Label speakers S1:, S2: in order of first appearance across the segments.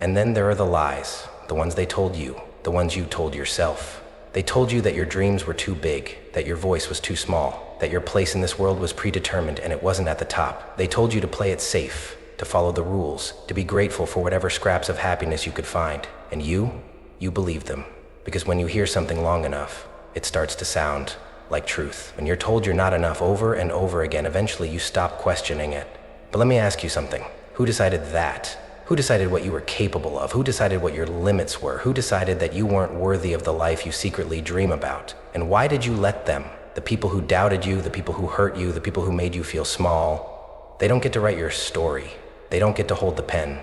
S1: And then there are the lies, the ones they told you, the ones you told yourself. They told you that your dreams were too big, that your voice was too small, that your place in this world was predetermined and it wasn't at the top. They told you to play it safe, to follow the rules, to be grateful for whatever scraps of happiness you could find. And you believed them. Because when you hear something long enough, it starts to sound like truth. When you're told you're not enough over and over again, eventually you stop questioning it. But let me ask you something. Who decided that? Who decided what you were capable of? Who decided what your limits were? Who decided that you weren't worthy of the life you secretly dream about? And why did you let them? The people who doubted you, the people who hurt you, the people who made you feel small, they don't get to write your story. They don't get to hold the pen.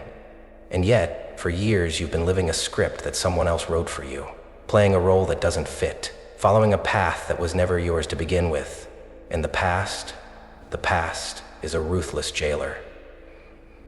S1: And yet, for years, you've been living a script that someone else wrote for you, playing a role that doesn't fit, following a path that was never yours to begin with. And the past is a ruthless jailer.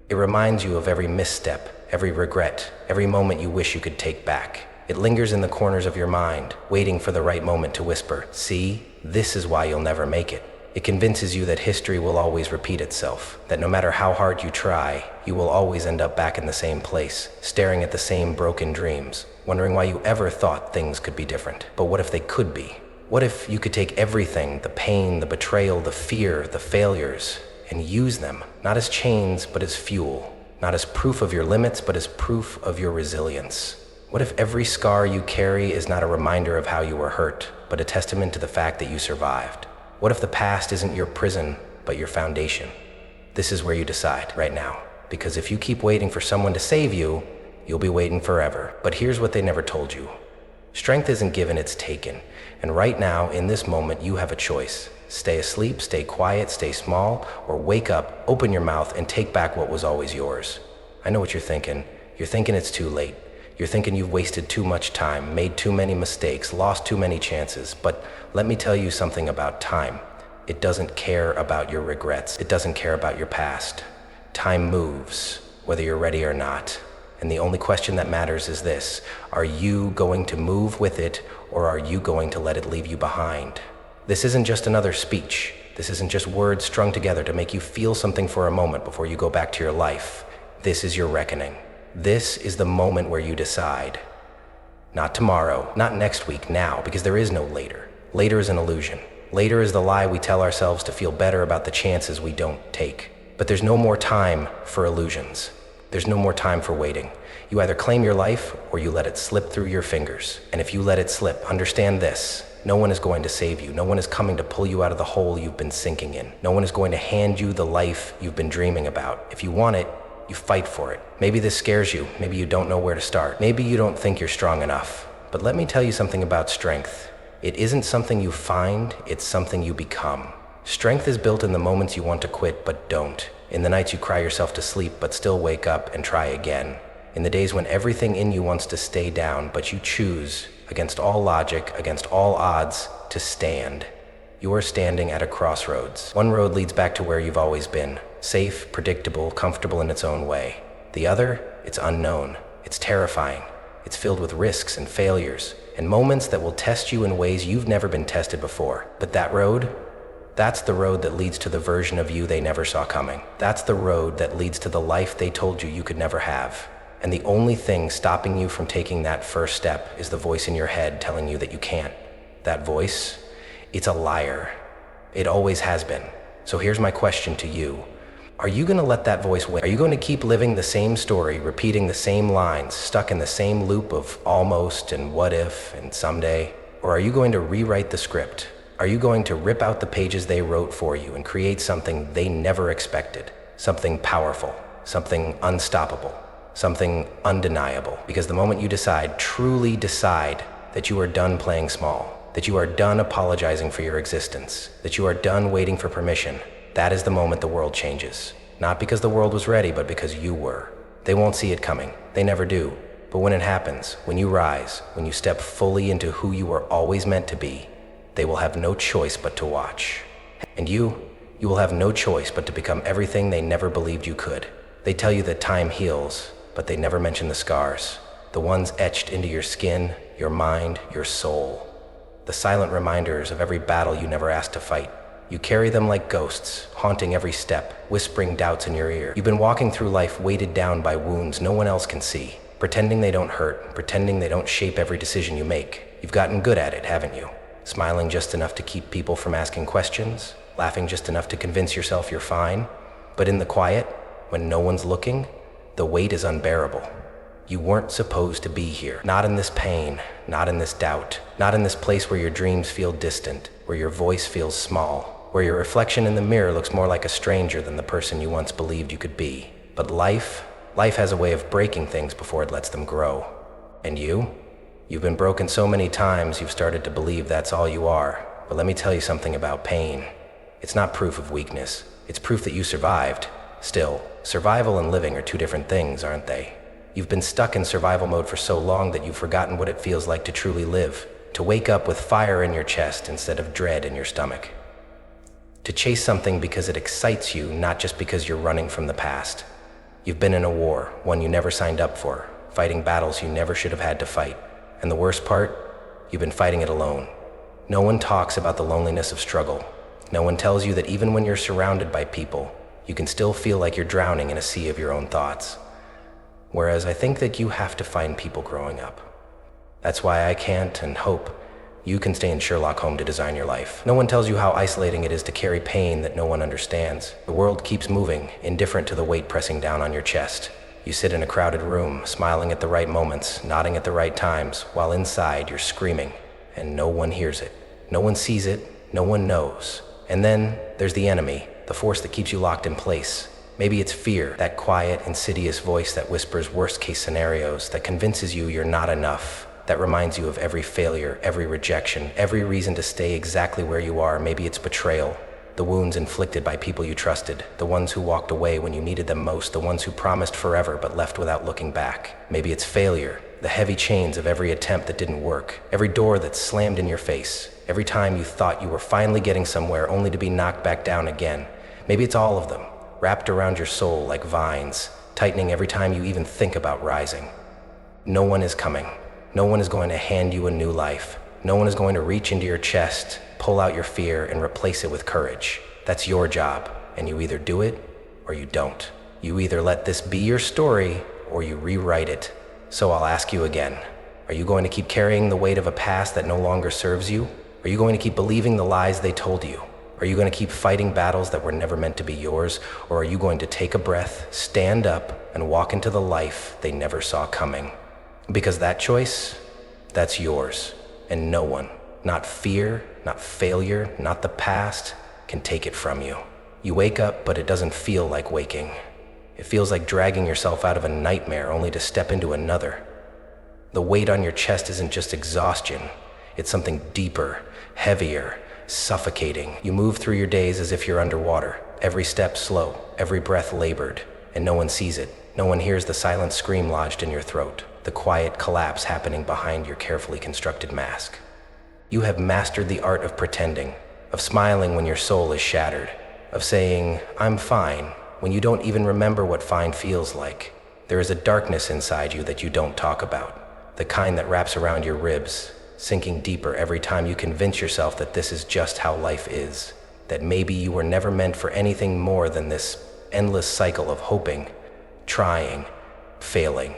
S1: It reminds you of every misstep, every regret, every moment you wish you could take back. It lingers in the corners of your mind, waiting for the right moment to whisper, "See, this is why you'll never make it." It convinces you that history will always repeat itself, that no matter how hard you try, you will always end up back in the same place, staring at the same broken dreams, wondering why you ever thought things could be different. But what if they could be? What if you could take everything, the pain, the betrayal, the fear, the failures, and use them, not as chains, but as fuel, not as proof of your limits, but as proof of your resilience? What if every scar you carry is not a reminder of how you were hurt, but a testament to the fact that you survived? What if the past isn't your prison, but your foundation? This is where you decide right now, because if you keep waiting for someone to save you, you'll be waiting forever. But here's what they never told you. Strength isn't given, it's taken. And right now, in this moment, you have a choice. Stay asleep, stay quiet, stay small, or wake up, open your mouth, and take back what was always yours. I know what you're thinking. You're thinking it's too late. You're thinking you've wasted too much time, made too many mistakes, lost too many chances. But let me tell you something about time. It doesn't care about your regrets. It doesn't care about your past. Time moves, whether you're ready or not. And the only question that matters is this: are you going to move with it, or are you going to let it leave you behind? This isn't just another speech. This isn't just words strung together to make you feel something for a moment before you go back to your life. This is your reckoning. This is the moment where you decide. Not tomorrow, not next week, now, because there is no later. Later is an illusion. Later is the lie we tell ourselves to feel better about the chances we don't take. But there's no more time for illusions. There's no more time for waiting. You either claim your life or you let it slip through your fingers. And if you let it slip, understand this: no one is going to save you. No one is coming to pull you out of the hole you've been sinking in. No one is going to hand you the life you've been dreaming about. If you want it, you fight for it. Maybe this scares you. Maybe you don't know where to start. Maybe you don't think you're strong enough. But let me tell you something about strength. It isn't something you find, it's something you become. Strength is built in the moments you want to quit but don't. In the nights you cry yourself to sleep but still wake up and try again. In the days when everything in you wants to stay down, but you choose, against all logic, against all odds, to stand. You are standing at a crossroads. One road leads back to where you've always been, safe, predictable, comfortable in its own way. The other, it's unknown, it's terrifying. It's filled with risks and failures, and moments that will test you in ways you've never been tested before. But that road, that's the road that leads to the version of you they never saw coming. That's the road that leads to the life they told you you could never have. And the only thing stopping you from taking that first step is the voice in your head telling you that you can't. That voice, it's a liar. It always has been. So here's my question to you. Are you going to let that voice win? Are you going to keep living the same story, repeating the same lines, stuck in the same loop of almost and what if and someday? Or are you going to rewrite the script? Are you going to rip out the pages they wrote for you and create something they never expected? Something powerful, something unstoppable, something undeniable? Because the moment you decide, truly decide, that you are done playing small, that you are done apologizing for your existence, that you are done waiting for permission, that is the moment the world changes. Not because the world was ready, but because you were. They won't see it coming. They never do. But when it happens, when you rise, when you step fully into who you were always meant to be, they will have no choice but to watch. And you will have no choice but to become everything they never believed you could. They tell you that time heals, but they never mention the scars. The ones etched into your skin, your mind, your soul. The silent reminders of every battle you never asked to fight. You carry them like ghosts, haunting every step, whispering doubts in your ear. You've been walking through life weighted down by wounds no one else can see, pretending they don't hurt, pretending they don't shape every decision you make. You've gotten good at it, haven't you? Smiling just enough to keep people from asking questions, laughing just enough to convince yourself you're fine. But in the quiet, when no one's looking, the weight is unbearable. You weren't supposed to be here. Not in this pain, not in this doubt, not in this place where your dreams feel distant, where your voice feels small, where your reflection in the mirror looks more like a stranger than the person you once believed you could be. But life has a way of breaking things before it lets them grow. And you've been broken so many times you've started to believe that's all you are. But let me tell you something about pain. It's not proof of weakness. It's proof that you survived. Still, survival and living are two different things, aren't they? You've been stuck in survival mode for so long that you've forgotten what it feels like to truly live, to wake up with fire in your chest instead of dread in your stomach. To chase something because it excites you, not just because you're running from the past. You've been in a war, one you never signed up for, fighting battles you never should have had to fight. And the worst part? You've been fighting it alone. No one talks about the loneliness of struggle. No one tells you that even when you're surrounded by people, you can still feel like you're drowning in a sea of your own thoughts. Whereas I think that you have to find people growing up. That's why I can't and hope you can stay in Sherlock home to design your life. No one tells you how isolating it is to carry pain that no one understands. The world keeps moving, indifferent to the weight pressing down on your chest. You sit in a crowded room, smiling at the right moments, nodding at the right times, while inside you're screaming, and no one hears it. No one sees it, no one knows. And then there's the enemy, the force that keeps you locked in place. Maybe it's fear, that quiet, insidious voice that whispers worst-case scenarios, that convinces you you're not enough, that reminds you of every failure, every rejection, every reason to stay exactly where you are. Maybe it's betrayal, the wounds inflicted by people you trusted, the ones who walked away when you needed them most, the ones who promised forever but left without looking back. Maybe it's failure, the heavy chains of every attempt that didn't work, every door that slammed in your face, every time you thought you were finally getting somewhere only to be knocked back down again. Maybe it's all of them, wrapped around your soul like vines, tightening every time you even think about rising. No one is coming. No one is going to hand you a new life. No one is going to reach into your chest, pull out your fear, and replace it with courage. That's your job, and you either do it or you don't. You either let this be your story or you rewrite it. So I'll ask you again, are you going to keep carrying the weight of a past that no longer serves you? Are you going to keep believing the lies they told you? Are you going to keep fighting battles that were never meant to be yours? Or are you going to take a breath, stand up, and walk into the life they never saw coming? Because that choice, that's yours. And no one, not fear, not failure, not the past, can take it from you. You wake up, but it doesn't feel like waking. It feels like dragging yourself out of a nightmare only to step into another. The weight on your chest isn't just exhaustion. It's something deeper, heavier, suffocating. You move through your days as if you're underwater, every step slow, every breath labored, and no one sees it. No one hears the silent scream lodged in your throat, the quiet collapse happening behind your carefully constructed mask. You have mastered the art of pretending, of smiling when your soul is shattered, of saying, "I'm fine," when you don't even remember what fine feels like. There is a darkness inside you that you don't talk about, the kind that wraps around your ribs, sinking deeper every time you convince yourself that this is just how life is, that maybe you were never meant for anything more than this endless cycle of hoping, trying, failing,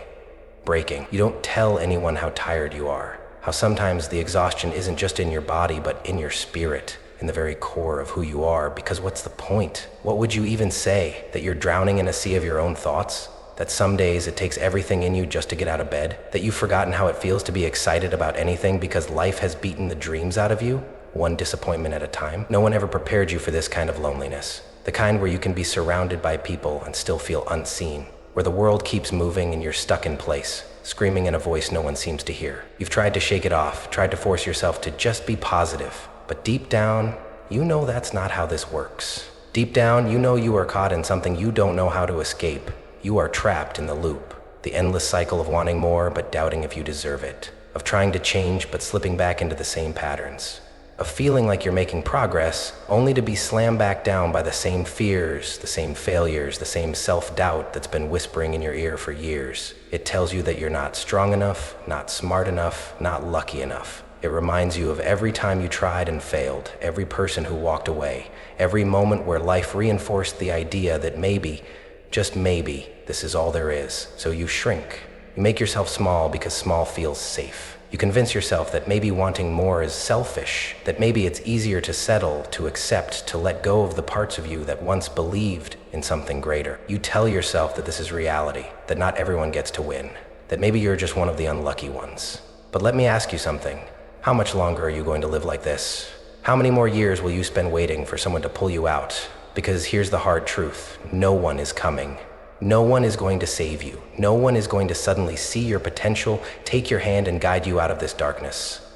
S1: breaking. You don't tell anyone how tired you are, how sometimes the exhaustion isn't just in your body but in your spirit, in the very core of who you are, because what's the point? What would you even say? That you're drowning in a sea of your own thoughts? That some days it takes everything in you just to get out of bed? That you've forgotten how it feels to be excited about anything because life has beaten the dreams out of you, one disappointment at a time? No one ever prepared you for this kind of loneliness. The kind where you can be surrounded by people and still feel unseen. Where the world keeps moving and you're stuck in place, screaming in a voice no one seems to hear. You've tried to shake it off, tried to force yourself to just be positive. But deep down, you know that's not how this works. Deep down, you know you are caught in something you don't know how to escape. You are trapped in the loop, the endless cycle of wanting more but doubting if you deserve it, of trying to change but slipping back into the same patterns, of feeling like you're making progress only to be slammed back down by the same fears, the same failures, the same self-doubt that's been whispering in your ear for years. It tells you that you're not strong enough, not smart enough, not lucky enough. It reminds you of every time you tried and failed, every person who walked away, every moment where life reinforced the idea that maybe, just maybe, this is all there is. So you shrink. You make yourself small because small feels safe. You convince yourself that maybe wanting more is selfish, that maybe it's easier to settle, to accept, to let go of the parts of you that once believed in something greater. You tell yourself that this is reality, that not everyone gets to win, that maybe you're just one of the unlucky ones. But let me ask you something. How much longer are you going to live like this? How many more years will you spend waiting for someone to pull you out? Because here's the hard truth. No one is coming. No one is going to save you. No one is going to suddenly see your potential, take your hand and guide you out of this darkness.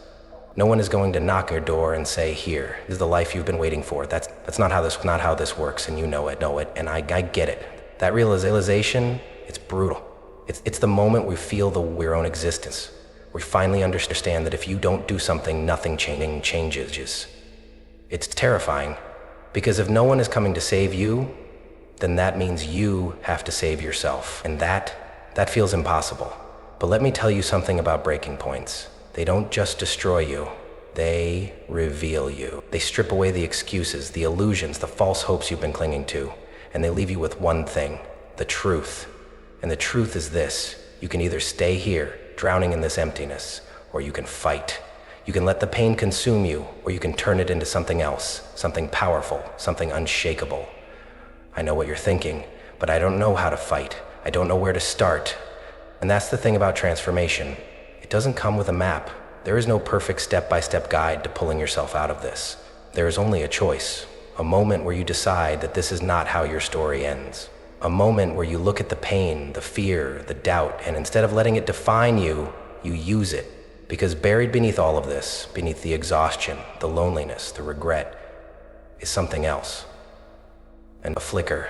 S1: No one is going to knock your door and say, here, this is the life you've been waiting for. That's not how this works, and you know it, and I get it. That realization, it's brutal. It's the moment we feel your own existence. We finally understand that if you don't do something, nothing changes. It's terrifying, because if no one is coming to save you, then that means you have to save yourself. And that feels impossible. But let me tell you something about breaking points. They don't just destroy you, they reveal you. They strip away the excuses, the illusions, the false hopes you've been clinging to, and they leave you with one thing, the truth. And the truth is this: you can either stay here, drowning in this emptiness, or you can fight. You can let the pain consume you, or you can turn it into something else, something powerful, something unshakable. I know what you're thinking, but I don't know how to fight. I don't know where to start. And that's the thing about transformation. It doesn't come with a map. There is no perfect step-by-step guide to pulling yourself out of this. There is only a choice, a moment where you decide that this is not how your story ends. A moment where you look at the pain, the fear, the doubt, and instead of letting it define you, you use it. Because buried beneath all of this, beneath the exhaustion, the loneliness, the regret, is something else. And a flicker,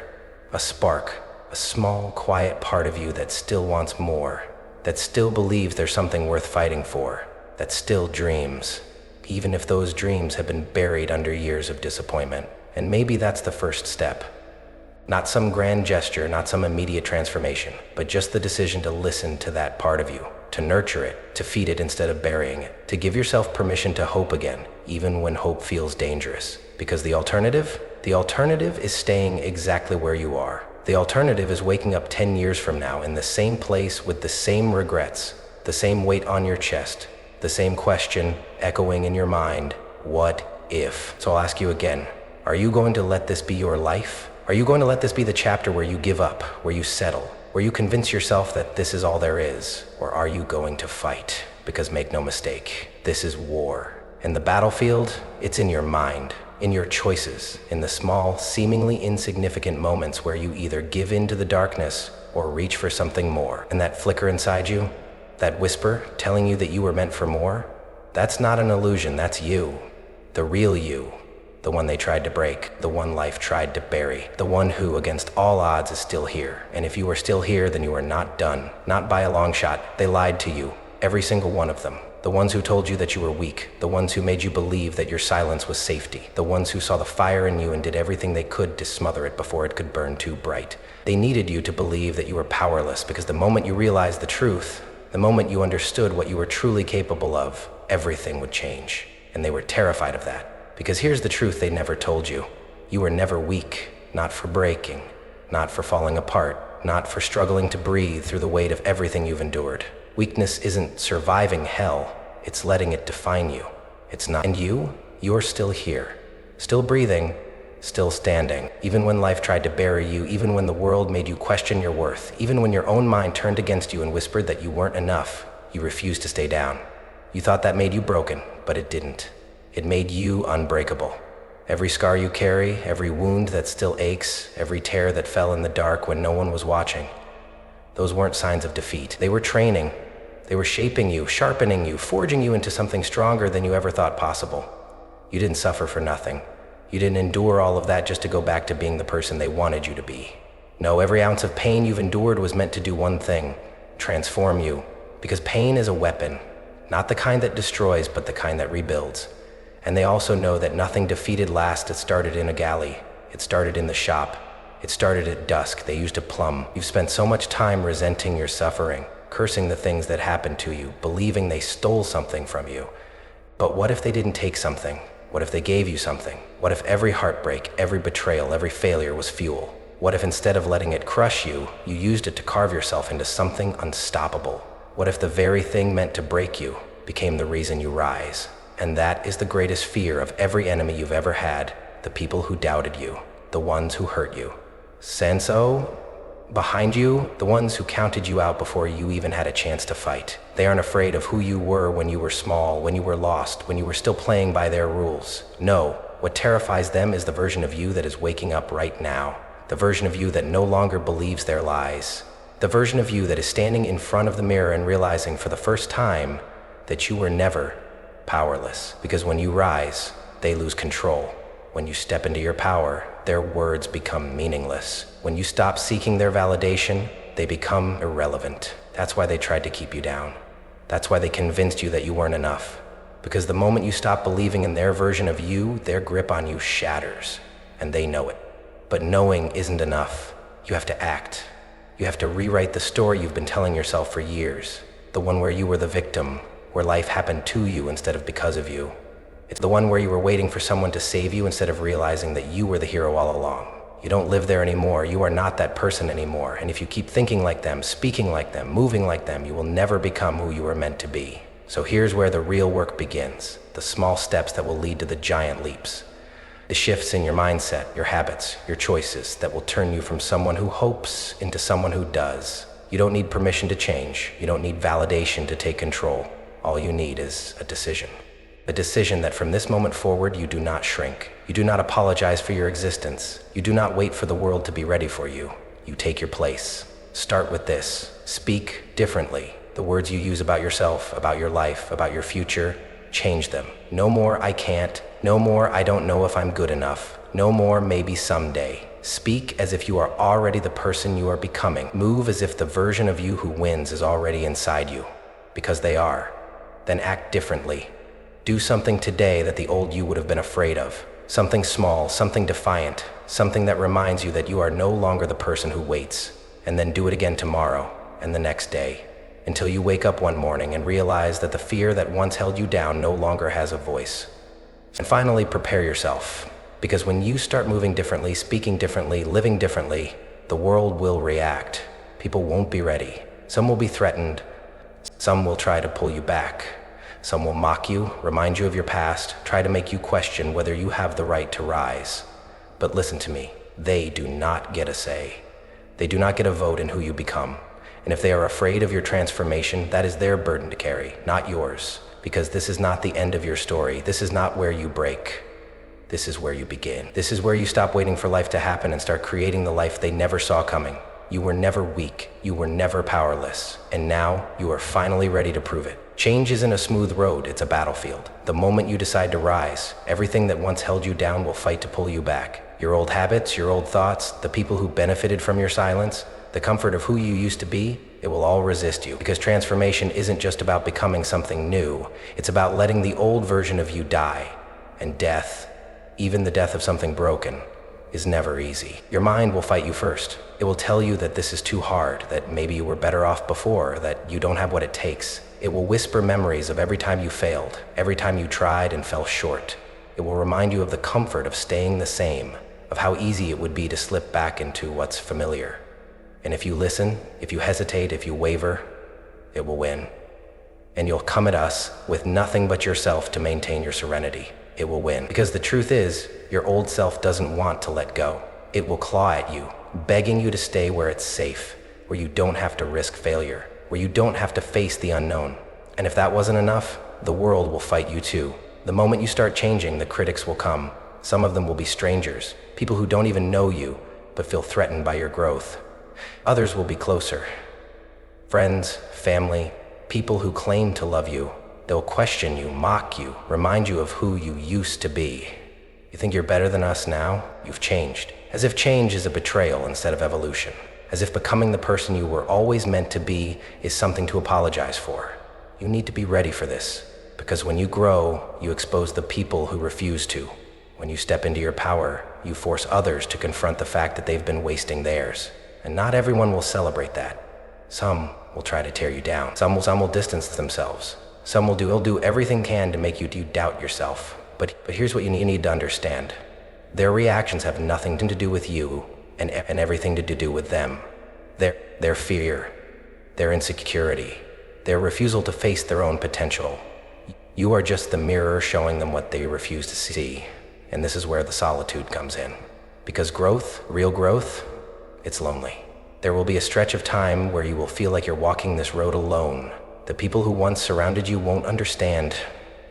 S1: a spark, a small, quiet part of you that still wants more, that still believes there's something worth fighting for, that still dreams, even if those dreams have been buried under years of disappointment. And maybe that's the first step. Not some grand gesture, not some immediate transformation, but just the decision to listen to that part of you, to nurture it, to feed it instead of burying it, to give yourself permission to hope again, even when hope feels dangerous. Because the alternative is staying exactly where you are. The alternative is waking up 10 years from now in the same place with the same regrets, the same weight on your chest, the same question echoing in your mind, what if? So I'll ask you again, are you going to let this be your life? Are you going to let this be the chapter where you give up, where you settle, where you convince yourself that this is all there is? Or are you going to fight? Because make no mistake, this is war. And the battlefield, it's in your mind, in your choices, in the small, seemingly insignificant moments where you either give in to the darkness or reach for something more. And that flicker inside you, that whisper telling you that you were meant for more, that's not an illusion, that's you, the real you. The one they tried to break, the one life tried to bury, the one who, against all odds, is still here. And if you are still here, then you are not done, not by a long shot. They lied to you, every single one of them. The ones who told you that you were weak, the ones who made you believe that your silence was safety, the ones who saw the fire in you and did everything they could to smother it before it could burn too bright. They needed you to believe that you were powerless, because the moment you realized the truth, the moment you understood what you were truly capable of, everything would change. And they were terrified of that. Because here's the truth they never told you. You were never weak, not for breaking, not for falling apart, not for struggling to breathe through the weight of everything you've endured. Weakness isn't surviving hell, it's letting it define you. It's not. And you're still here, still breathing, still standing. Even when life tried to bury you, even when the world made you question your worth, even when your own mind turned against you and whispered that you weren't enough, you refused to stay down. You thought that made you broken, but it didn't. It made you unbreakable. Every scar you carry, every wound that still aches, every tear that fell in the dark when no one was watching, those weren't signs of defeat. They were training. They were shaping you, sharpening you, forging you into something stronger than you ever thought possible. You didn't suffer for nothing. You didn't endure all of that just to go back to being the person they wanted you to be. No, every ounce of pain you've endured was meant to do one thing: transform you. Because pain is a weapon, not the kind that destroys, but the kind that rebuilds. And they also know that nothing defeated last. It started in a galley. It started in the shop. It started at dusk. They used a plum. You've spent so much time resenting your suffering, cursing the things that happened to you, believing they stole something from you. But what if they didn't take something? What if they gave you something? What if every heartbreak, every betrayal, every failure was fuel? What if instead of letting it crush you, you used it to carve yourself into something unstoppable? What if the very thing meant to break you became the reason you rise? And that is the greatest fear of every enemy you've ever had, the people who doubted you, the ones who hurt you. Senso? Behind you, the ones who counted you out before you even had a chance to fight. They aren't afraid of who you were when you were small, when you were lost, when you were still playing by their rules. No, what terrifies them is the version of you that is waking up right now. The version of you that no longer believes their lies. The version of you that is standing in front of the mirror and realizing for the first time that you were never powerless. Because when you rise, they lose control. When you step into your power, their words become meaningless. When you stop seeking their validation, they become irrelevant. That's why they tried to keep you down. That's why they convinced you that you weren't enough. Because the moment you stop believing in their version of you, their grip on you shatters. And they know it. But knowing isn't enough. You have to act. You have to rewrite the story you've been telling yourself for years. The one where you were the victim, where life happened to you instead of because of you. It's the one where you were waiting for someone to save you instead of realizing that you were the hero all along. You don't live there anymore. You are not that person anymore. And if you keep thinking like them, speaking like them, moving like them, you will never become who you were meant to be. So here's where the real work begins. The small steps that will lead to the giant leaps. The shifts in your mindset, your habits, your choices that will turn you from someone who hopes into someone who does. You don't need permission to change. You don't need validation to take control. All you need is a decision. A decision that from this moment forward, you do not shrink. You do not apologize for your existence. You do not wait for the world to be ready for you. You take your place. Start with this. Speak differently. The words you use about yourself, about your life, about your future, change them. No more I can't. No more I don't know if I'm good enough. No more maybe someday. Speak as if you are already the person you are becoming. Move as if the version of you who wins is already inside you. Because they are. Then act differently. Do something today that the old you would have been afraid of. Something small, something defiant, something that reminds you that you are no longer the person who waits. And then do it again tomorrow and the next day, until you wake up one morning and realize that the fear that once held you down no longer has a voice. And finally, prepare yourself. Because when you start moving differently, speaking differently, living differently, the world will react. People won't be ready. Some will be threatened. Some will try to pull you back. Some will mock you, remind you of your past, try to make you question whether you have the right to rise. But listen to me, they do not get a say. They do not get a vote in who you become. And if they are afraid of your transformation, that is their burden to carry, not yours. Because this is not the end of your story. This is not where you break. This is where you begin. This is where you stop waiting for life to happen and start creating the life they never saw coming. You were never weak. You were never powerless. And now you are finally ready to prove it. Change isn't a smooth road, it's a battlefield. The moment you decide to rise, everything that once held you down will fight to pull you back. Your old habits, your old thoughts, the people who benefited from your silence, the comfort of who you used to be, it will all resist you. Because transformation isn't just about becoming something new. It's about letting the old version of you die. And death, even the death of something broken, is never easy. Your mind will fight you first. It will tell you that this is too hard, that maybe you were better off before, that you don't have what it takes. It will whisper memories of every time you failed, every time you tried and fell short. It will remind you of the comfort of staying the same, of how easy it would be to slip back into what's familiar. And if you listen, if you hesitate, if you waver, it will win. And you'll come at us with nothing but yourself to maintain your serenity. It will win. Because the truth is, your old self doesn't want to let go. It will claw at you, begging you to stay where it's safe, where you don't have to risk failure, where you don't have to face the unknown. And if that wasn't enough, the world will fight you too. The moment you start changing, the critics will come. Some of them will be strangers, people who don't even know you, but feel threatened by your growth. Others will be closer. Friends, family, people who claim to love you. They'll question you, mock you, remind you of who you used to be. You think you're better than us now? You've changed. As if change is a betrayal instead of evolution. As if becoming the person you were always meant to be is something to apologize for. You need to be ready for this, because when you grow, you expose the people who refuse to. When you step into your power, you force others to confront the fact that they've been wasting theirs. And not everyone will celebrate that. Some will try to tear you down. Some will distance themselves. They'll do everything can to make you doubt yourself. But here's what you need to understand. Their reactions have nothing to do with you and everything to do with them. Their fear, their insecurity, their refusal to face their own potential. You are just the mirror showing them what they refuse to see. And this is where the solitude comes in. Because growth, real growth, it's lonely. There will be a stretch of time where you will feel like you're walking this road alone. The people who once surrounded you won't understand.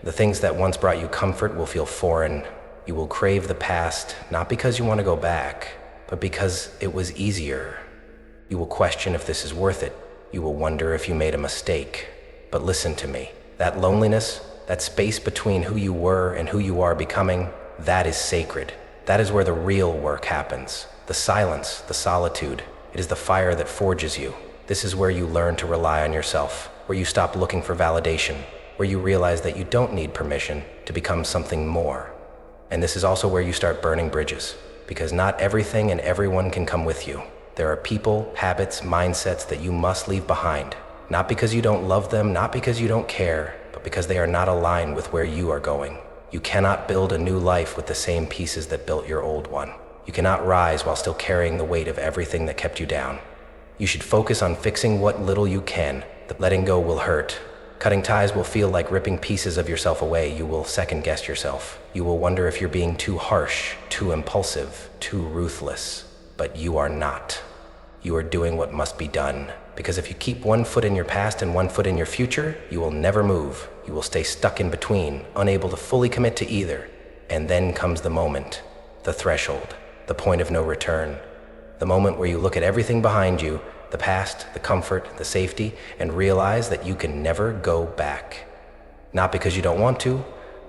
S1: The things that once brought you comfort will feel foreign. You will crave the past, not because you want to go back, but because it was easier. You will question if this is worth it. You will wonder if you made a mistake. But listen to me. That loneliness, that space between who you were and who you are becoming, that is sacred. That is where the real work happens. The silence, the solitude, it is the fire that forges you. This is where you learn to rely on yourself, where you stop looking for validation, where you realize that you don't need permission to become something more. And this is also where you start burning bridges, because not everything and everyone can come with you. There are people, habits, mindsets that you must leave behind, not because you don't love them, not because you don't care, but because they are not aligned with where you are going. You cannot build a new life with the same pieces that built your old one. You cannot rise while still carrying the weight of everything that kept you down. You should focus on fixing what little you can. Letting go will hurt. Cutting ties will feel like ripping pieces of yourself away. You will second guess yourself. You will wonder if you're being too harsh, too impulsive, too ruthless. But you are not. You are doing what must be done. Because if you keep one foot in your past and one foot in your future, you will never move. You will stay stuck in between, unable to fully commit to either. And then comes the moment, the threshold, the point of no return. The moment where you look at everything behind you, the past, the comfort, the safety, and realize that you can never go back. Not because you don't want to,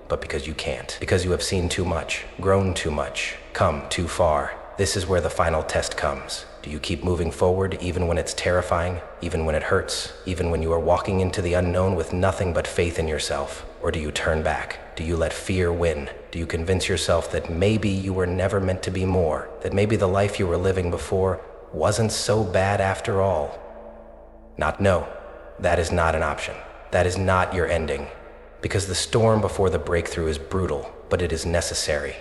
S1: but because you can't. Because you have seen too much, grown too much, come too far. This is where the final test comes. Do you keep moving forward even when it's terrifying, even when it hurts, even when you are walking into the unknown with nothing but faith in yourself? Or do you turn back? Do you let fear win? Do you convince yourself that maybe you were never meant to be more, that maybe the life you were living before wasn't so bad after all? No, that is not an option. That is not your ending. Because the storm before the breakthrough is brutal, but it is necessary.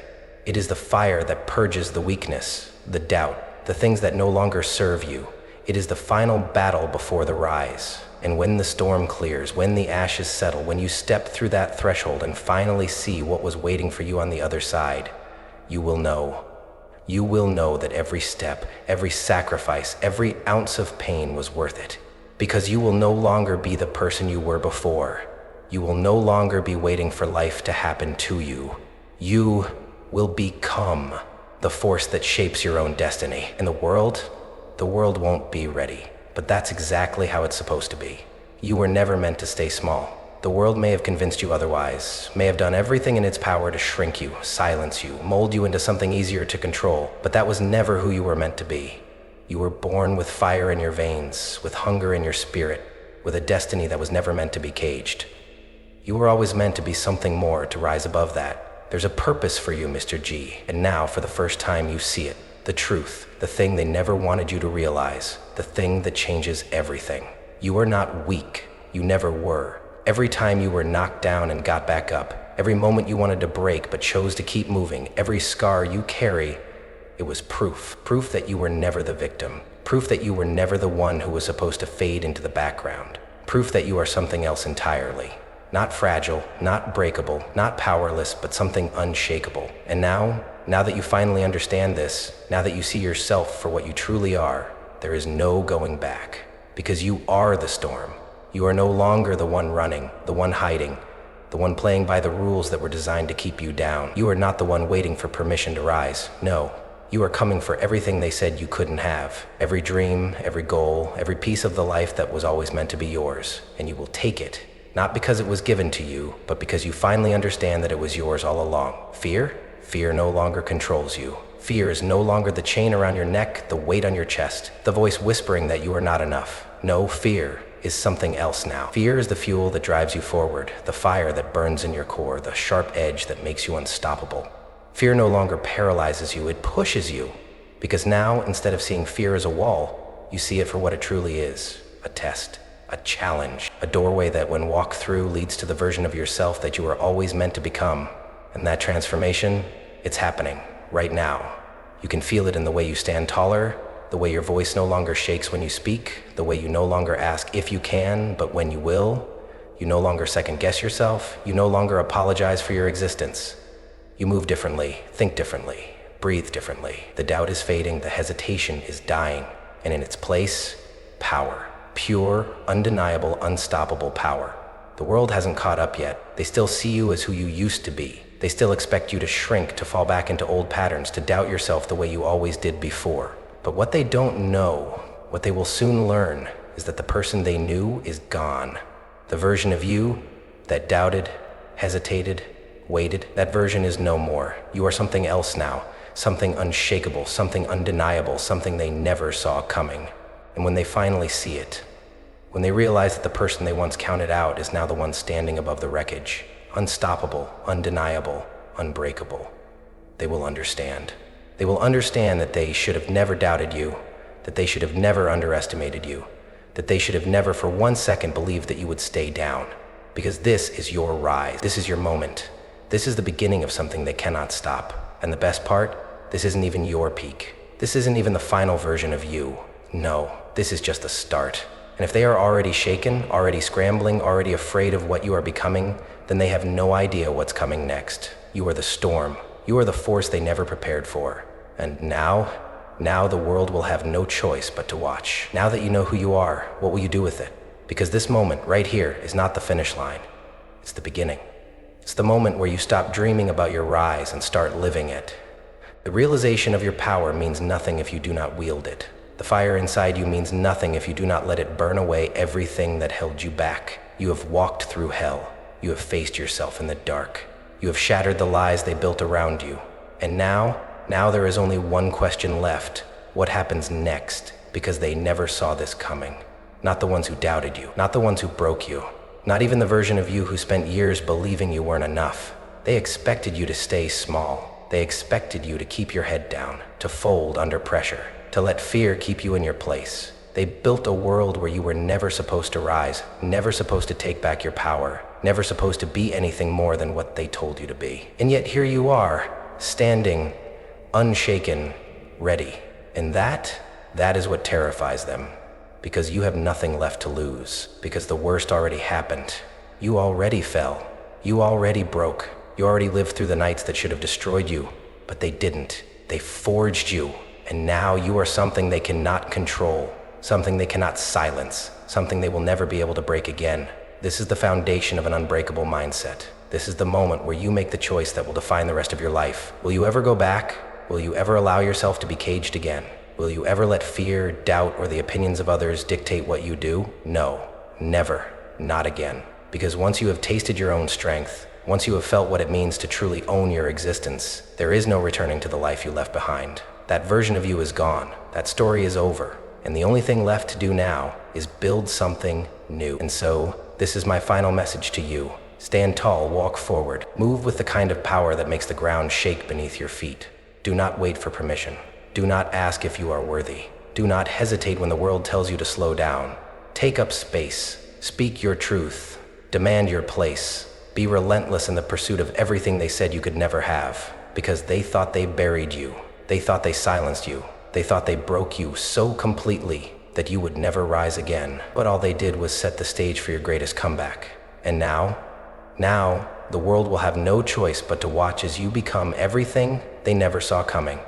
S1: It is the fire that purges the weakness, the doubt, the things that no longer serve you. It is the final battle before the rise. And when the storm clears, when the ashes settle, when you step through that threshold and finally see what was waiting for you on the other side, you will know. You will know that every step, every sacrifice, every ounce of pain was worth it. Because you will no longer be the person you were before. You will no longer be waiting for life to happen to you. You will become the force that shapes your own destiny. And the world won't be ready. But that's exactly how it's supposed to be. You were never meant to stay small. The world may have convinced you otherwise, may have done everything in its power to shrink you, silence you, mold you into something easier to control, but that was never who you were meant to be. You were born with fire in your veins, with hunger in your spirit, with a destiny that was never meant to be caged. You were always meant to be something more, to rise above that. There's a purpose for you, Mr. G, and now for the first time you see it. The truth, the thing they never wanted you to realize, the thing that changes everything. You are not weak. You never were. Every time you were knocked down and got back up, every moment you wanted to break but chose to keep moving, every scar you carry, it was proof. Proof that you were never the victim. Proof that you were never the one who was supposed to fade into the background. Proof that you are something else entirely. Not fragile, not breakable, not powerless, but something unshakable. And now that you finally understand this, now that you see yourself for what you truly are, there is no going back. Because you are the storm. You are no longer the one running, the one hiding, the one playing by the rules that were designed to keep you down. You are not the one waiting for permission to rise. No, you are coming for everything they said you couldn't have. Every dream, every goal, every piece of the life that was always meant to be yours. And you will take it. Not because it was given to you, but because you finally understand that it was yours all along. Fear? Fear no longer controls you. Fear is no longer the chain around your neck, the weight on your chest, the voice whispering that you are not enough. No, fear is something else now. Fear is the fuel that drives you forward, the fire that burns in your core, the sharp edge that makes you unstoppable. Fear no longer paralyzes you, it pushes you. Because now, instead of seeing fear as a wall, you see it for what it truly is, a test a challenge, a doorway that when walked through leads to the version of yourself that you were always meant to become. And that transformation, it's happening right now. You can feel it in the way you stand taller, the way your voice no longer shakes when you speak, the way you no longer ask if you can, but when you will. You no longer second guess yourself. You no longer apologize for your existence. You move differently, think differently, breathe differently. The doubt is fading, the hesitation is dying, and in its place, power. Pure, undeniable, unstoppable power. The world hasn't caught up yet. They still see you as who you used to be. They still expect you to shrink, to fall back into old patterns, to doubt yourself the way you always did before. But what they don't know, what they will soon learn, is that the person they knew is gone. The version of you that doubted, hesitated, waited, that version is no more. You are something else now, something unshakable, something undeniable, something they never saw coming. And when they finally see it, when they realize that the person they once counted out is now the one standing above the wreckage, unstoppable, undeniable, unbreakable, they will understand. They will understand that they should have never doubted you, that they should have never underestimated you, that they should have never for 1 second believed that you would stay down. Because this is your rise. This is your moment. This is the beginning of something they cannot stop. And the best part, this isn't even your peak. This isn't even the final version of you. No, this is just the start. And if they are already shaken, already scrambling, already afraid of what you are becoming, then they have no idea what's coming next. You are the storm. You are the force they never prepared for. And now the world will have no choice but to watch. Now that you know who you are, what will you do with it? Because this moment right here is not the finish line. It's the beginning. It's the moment where you stop dreaming about your rise and start living it. The realization of your power means nothing if you do not wield it. The fire inside you means nothing if you do not let it burn away everything that held you back. You have walked through hell. You have faced yourself in the dark. You have shattered the lies they built around you. And now there is only one question left. What happens next? Because they never saw this coming. Not the ones who doubted you, not the ones who broke you, not even the version of you who spent years believing you weren't enough. They expected you to stay small. They expected you to keep your head down, to fold under pressure, to let fear keep you in your place. They built a world where you were never supposed to rise, never supposed to take back your power, never supposed to be anything more than what they told you to be. And yet here you are, standing, unshaken, ready. And that is what terrifies them. Because you have nothing left to lose. Because the worst already happened. You already fell. You already broke. You already lived through the nights that should have destroyed you. But they didn't. They forged you. And now you are something they cannot control. Something they cannot silence. Something they will never be able to break again. This is the foundation of an unbreakable mindset. This is the moment where you make the choice that will define the rest of your life. Will you ever go back? Will you ever allow yourself to be caged again? Will you ever let fear, doubt, or the opinions of others dictate what you do? No, never, not again. Because once you have tasted your own strength, once you have felt what it means to truly own your existence, there is no returning to the life you left behind. That version of you is gone. That story is over. And the only thing left to do now is build something new. And so, this is my final message to you. Stand tall, walk forward. Move with the kind of power that makes the ground shake beneath your feet. Do not wait for permission. Do not ask if you are worthy. Do not hesitate when the world tells you to slow down. Take up space. Speak your truth. Demand your place. Be relentless in the pursuit of everything they said you could never have. Because they thought they buried you. They thought they silenced you. They thought they broke you so completely that you would never rise again. But all they did was set the stage for your greatest comeback. And now, the world will have no choice but to watch as you become everything they never saw coming.